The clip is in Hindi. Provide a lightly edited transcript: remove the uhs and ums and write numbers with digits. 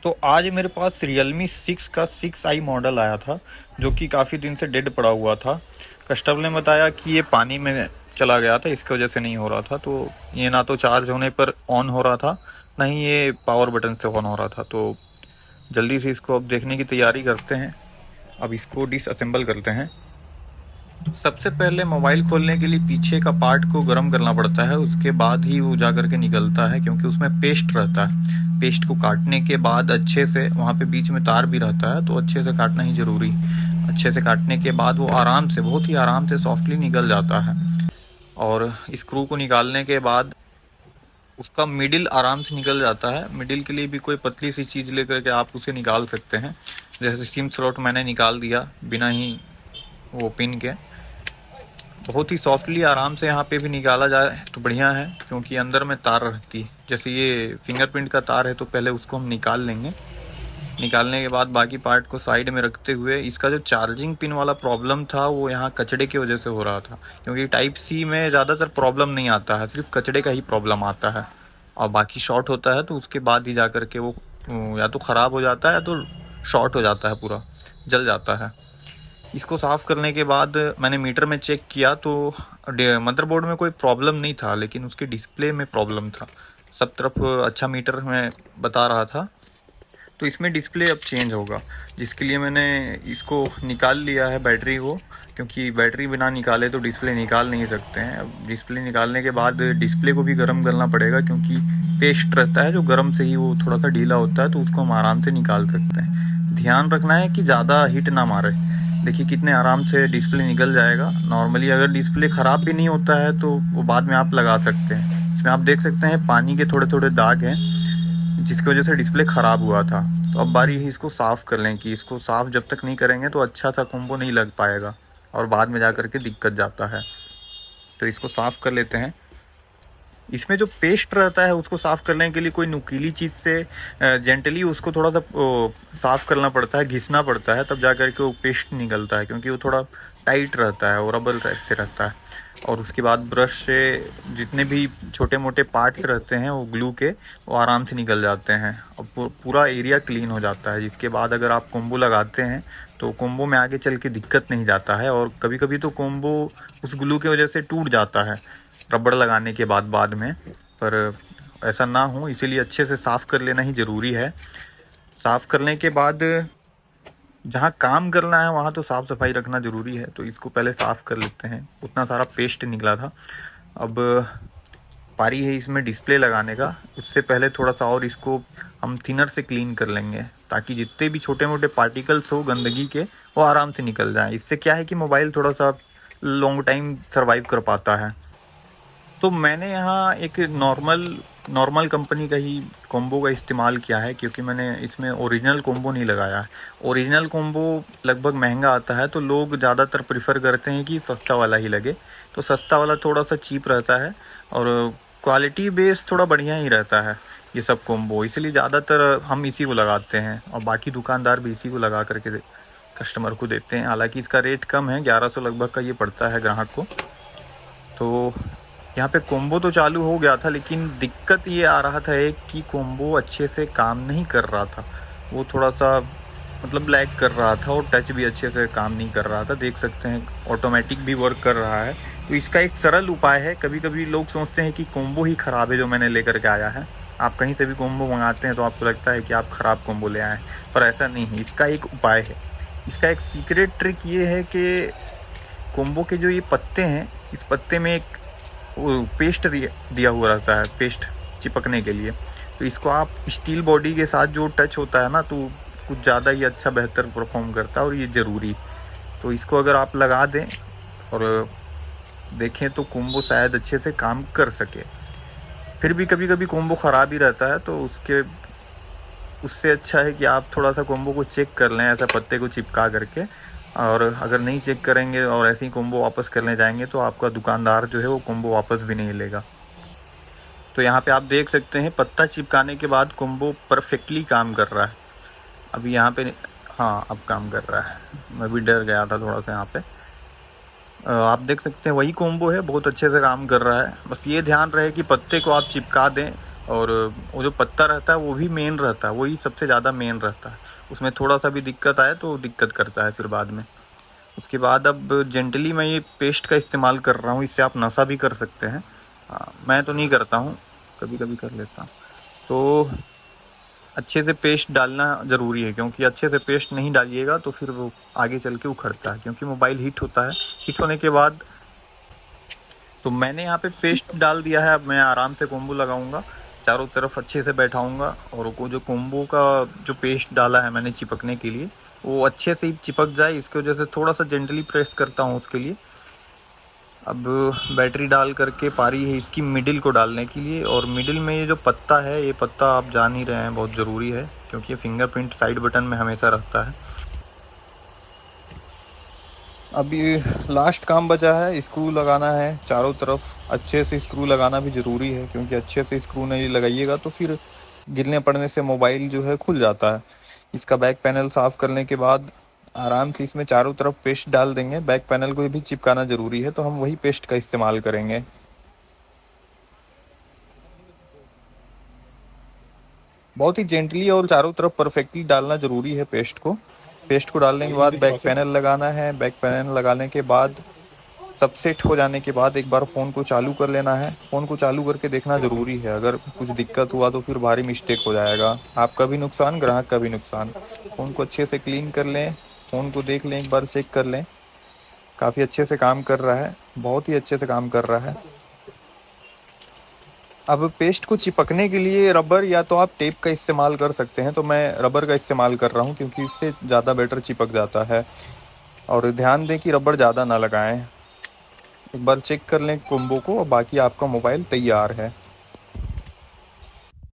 तो आज मेरे पास Realme 6 का 6i मॉडल आया था, जो कि काफ़ी दिन से डेड पड़ा हुआ था। कस्टमर ने बताया कि ये पानी में चला गया था, इसकी वजह से नहीं हो रहा था। तो ये ना तो चार्ज होने पर ऑन हो रहा था, ना ही ये पावर बटन से ऑन हो रहा था। तो जल्दी से इसको अब देखने की तैयारी करते हैं। अब इसको डिसअसेंबल करते हैं। सबसे पहले मोबाइल खोलने के लिए पीछे का पार्ट को गर्म करना पड़ता है, उसके बाद ही वो जा करके निकलता है, क्योंकि उसमें पेस्ट रहता है। पेस्ट को काटने के बाद अच्छे से, वहाँ पे बीच में तार भी रहता है, तो अच्छे से काटना ही ज़रूरी। अच्छे से काटने के बाद वो आराम से, बहुत ही आराम से सॉफ्टली निकल जाता है। और स्क्रू को निकालने के बाद उसका मिडिल आराम से निकल जाता है। मिडिल के लिए भी कोई पतली सी चीज़ लेकर के आप उसे निकाल सकते हैं। जैसे सिम स्लॉट मैंने निकाल दिया बिना ही वो पिन के। बहुत ही सॉफ्टली आराम से यहाँ पे भी निकाला जाए तो बढ़िया है, क्योंकि अंदर में तार रहती है। जैसे ये फिंगरप्रिंट का तार है, तो पहले उसको हम निकाल लेंगे। निकालने के बाद बाकी पार्ट को साइड में रखते हुए, इसका जो चार्जिंग पिन वाला प्रॉब्लम था वो यहाँ कचड़े की वजह से हो रहा था, क्योंकि टाइप सी में ज़्यादातर प्रॉब्लम नहीं आता है, सिर्फ कचड़े का ही प्रॉब्लम आता है। और बाकी शॉर्ट होता है तो उसके बाद ही जा कर के वो या तो ख़राब हो जाता है या तो शॉर्ट हो जाता है, पूरा जल जाता है। इसको साफ़ करने के बाद मैंने मीटर में चेक किया तो मदरबोर्ड में कोई प्रॉब्लम नहीं था, लेकिन उसके डिस्प्ले में प्रॉब्लम था। सब तरफ अच्छा मीटर में बता रहा था। तो इसमें डिस्प्ले अब चेंज होगा, जिसके लिए मैंने इसको निकाल लिया है बैटरी को, क्योंकि बैटरी बिना निकाले तो डिस्प्ले निकाल नहीं सकते हैं। अब डिस्प्ले निकालने के बाद डिस्प्ले को भी गर्म करना पड़ेगा, क्योंकि पेस्ट रहता है जो गर्म से ही वो थोड़ा सा ढीला होता है, तो उसको हम आराम से निकाल सकते हैं। ध्यान रखना है कि ज़्यादा हीट ना मारे। देखिए कितने आराम से डिस्प्ले निकल जाएगा। नॉर्मली अगर डिस्प्ले ख़राब भी नहीं होता है तो वो बाद में आप लगा सकते हैं। इसमें आप देख सकते हैं पानी के थोड़े थोड़े दाग हैं, जिसकी वजह से डिस्प्ले ख़राब हुआ था। तो अब बारी है इसको साफ़ कर लें, कि इसको साफ़ जब तक नहीं करेंगे तो अच्छा सा कॉम्बो नहीं लग पाएगा और बाद में जा कर के दिक्कत जाता है। तो इसको साफ़ कर लेते हैं। इसमें जो पेस्ट रहता है उसको साफ़ करने के लिए कोई नुकीली चीज़ से जेंटली उसको थोड़ा सा साफ़ करना पड़ता है, घिसना पड़ता है, तब जा कर के वो पेस्ट निकलता है, क्योंकि वो थोड़ा टाइट रहता है और रबर टाइप से रहता है। और उसके बाद ब्रश से जितने भी छोटे मोटे पार्ट्स रहते हैं वो ग्लू के, वो आराम से निकल जाते हैं और पूरा एरिया क्लीन हो जाता है। जिसके बाद अगर आप कोम्बो लगाते हैं तो कोम्बो में आगे चल के दिक्कत नहीं जाता है। और कभी कभी तो कोम्बो उस ग्लू की वजह से टूट जाता है रबड़ लगाने के बाद में, पर ऐसा ना हो इसीलिए अच्छे से साफ़ कर लेना ही ज़रूरी है। साफ़ करने के बाद जहाँ काम करना है वहाँ तो साफ़ सफाई रखना ज़रूरी है, तो इसको पहले साफ़ कर लेते हैं। उतना सारा पेस्ट निकला था। अब पारी है इसमें डिस्प्ले लगाने का। उससे पहले थोड़ा सा और इसको हम थिनर से क्लीन कर लेंगे, ताकि जितने भी छोटे मोटे पार्टिकल्स हो गंदगी के वो आराम से निकल जाएं। इससे क्या है कि मोबाइल थोड़ा सा लॉन्ग टाइम सर्वाइव कर पाता है। तो मैंने यहाँ एक नॉर्मल कंपनी का ही कॉम्बो का इस्तेमाल किया है, क्योंकि मैंने इसमें ओरिजिनल कॉम्बो नहीं लगाया है। ओरिजिनल कॉम्बो लगभग महंगा आता है, तो लोग ज़्यादातर प्रेफर करते हैं कि सस्ता वाला ही लगे। तो सस्ता वाला थोड़ा सा चीप रहता है और क्वालिटी बेस थोड़ा बढ़िया ही रहता है ये सब कॉम्बो, इसलिए ज़्यादातर हम इसी को लगाते हैं। और बाकी दुकानदार भी इसी को लगा करके कस्टमर को देते हैं। हालाँकि इसका रेट कम है, 1100 लगभग का ये पड़ता है ग्राहक को। तो यहाँ पे कोम्बो तो चालू हो गया था, लेकिन दिक्कत ये आ रहा था एक कि कोम्बो अच्छे से काम नहीं कर रहा था। वो थोड़ा सा मतलब लैग कर रहा था और टच भी अच्छे से काम नहीं कर रहा था। देख सकते हैं ऑटोमेटिक भी वर्क कर रहा है। तो इसका एक सरल उपाय है। कभी कभी लोग सोचते हैं कि कोम्बो ही ख़राब है जो मैंने लेकर के आया है। आप कहीं से भी कोम्बो मंगाते हैं तो आपको लगता है कि आप ख़राब कोम्बो ले आए हैं, पर ऐसा नहीं है। इसका एक उपाय है। इसका एक सीक्रेट ट्रिक ये है कि कोम्बो के जो ये पत्ते हैं, इस पत्ते में एक वो पेस्ट दिया हुआ रहता है, पेस्ट चिपकने के लिए। तो इसको आप स्टील बॉडी के साथ जो टच होता है ना, तो कुछ ज़्यादा ही अच्छा बेहतर परफॉर्म करता है और ये ज़रूरी। तो इसको अगर आप लगा दें और देखें तो कोम्बो शायद अच्छे से काम कर सके। फिर भी कभी कभी कोम्बो ख़राब ही रहता है, तो उससे अच्छा है कि आप थोड़ा सा कोम्बो को चेक कर लें, ऐसा पत्ते को चिपका करके। और अगर नहीं चेक करेंगे और ऐसे ही कोम्बो वापस करने जाएंगे तो आपका दुकानदार जो है वो कोम्बो वापस भी नहीं लेगा। तो यहाँ पे आप देख सकते हैं पत्ता चिपकाने के बाद कोम्बो परफेक्टली काम कर रहा है। अभी यहाँ पे हाँ, अब काम कर रहा है। मैं भी डर गया था थोड़ा सा यहाँ पे। आप देख सकते हैं वही कॉम्बो है, बहुत अच्छे से काम कर रहा है। बस ये ध्यान रहे कि पत्ते को आप चिपका दें, और वो जो पत्ता रहता है वो भी मेन रहता है, वही सबसे ज़्यादा मेन रहता है। उसमें थोड़ा सा भी दिक्कत आए तो दिक्कत करता है फिर बाद में। उसके बाद अब जेंटली मैं ये पेस्ट का इस्तेमाल कर रहा हूँ, इससे आप नशा भी कर सकते हैं। मैं तो नहीं करता हूँ, कभी कभी कर लेता हूँ। तो अच्छे से पेस्ट डालना ज़रूरी है, क्योंकि अच्छे से पेस्ट नहीं डालिएगा तो फिर वो आगे चल के उखड़ता है, क्योंकि मोबाइल हीट होता है। हीट होने के बाद तो मैंने यहाँ पे पेस्ट डाल दिया है। अब मैं आराम से कोम्बो लगाऊंगा, चारों तरफ अच्छे से बैठाऊंगा, और वो जो कोम्बो का जो पेस्ट डाला है मैंने चिपकने के लिए, वो अच्छे से ही चिपक जाए, इसकी वजह से थोड़ा सा जेंटली प्रेस करता हूँ उसके लिए। अब बैटरी डाल करके पारी है इसकी मिडिल को डालने के लिए, और मिडिल में ये जो पत्ता है, ये पत्ता आप जान ही रहे हैं बहुत ज़रूरी है, क्योंकि ये फिंगरप्रिंट साइड बटन में हमेशा रहता है। अभी लास्ट काम बचा है, स्क्रू लगाना है चारों तरफ। अच्छे से स्क्रू लगाना भी ज़रूरी है, क्योंकि अच्छे से स्क्रू नहीं लगाइएगा तो फिर गिरने पड़ने से मोबाइल जो है खुल जाता है। इसका बैक पैनल साफ़ करने के बाद आराम से इसमें चारों तरफ पेस्ट डाल देंगे। बैक पैनल को भी चिपकाना ज़रूरी है, तो हम वही पेस्ट का इस्तेमाल करेंगे। बहुत ही जेंटली और चारों तरफ परफेक्टली डालना ज़रूरी है पेस्ट को। पेस्ट को डालने के बाद बैक पैनल लगाना है। बैक पैनल लगाने के बाद सब सेट हो जाने के बाद एक बार फ़ोन को चालू कर लेना है। फ़ोन को चालू करके देखना ज़रूरी है, अगर कुछ दिक्कत हुआ तो फिर भारी मिस्टेक हो जाएगा। आपका भी नुकसान, ग्राहक का भी नुकसान। फ़ोन को अच्छे से क्लीन कर लें, फ़ोन को देख लें, एक बार चेक कर लें। काफ़ी अच्छे से काम कर रहा है, बहुत ही अच्छे से काम कर रहा है। अब पेस्ट को चिपकने के लिए रबर या तो आप टेप का इस्तेमाल कर सकते हैं, तो मैं रबर का इस्तेमाल कर रहा हूँ, क्योंकि इससे ज़्यादा बेटर चिपक जाता है। और ध्यान दें कि रबर ज़्यादा ना लगाएं। एक बार चेक कर लें कोम्बो को, और बाकी आपका मोबाइल तैयार है।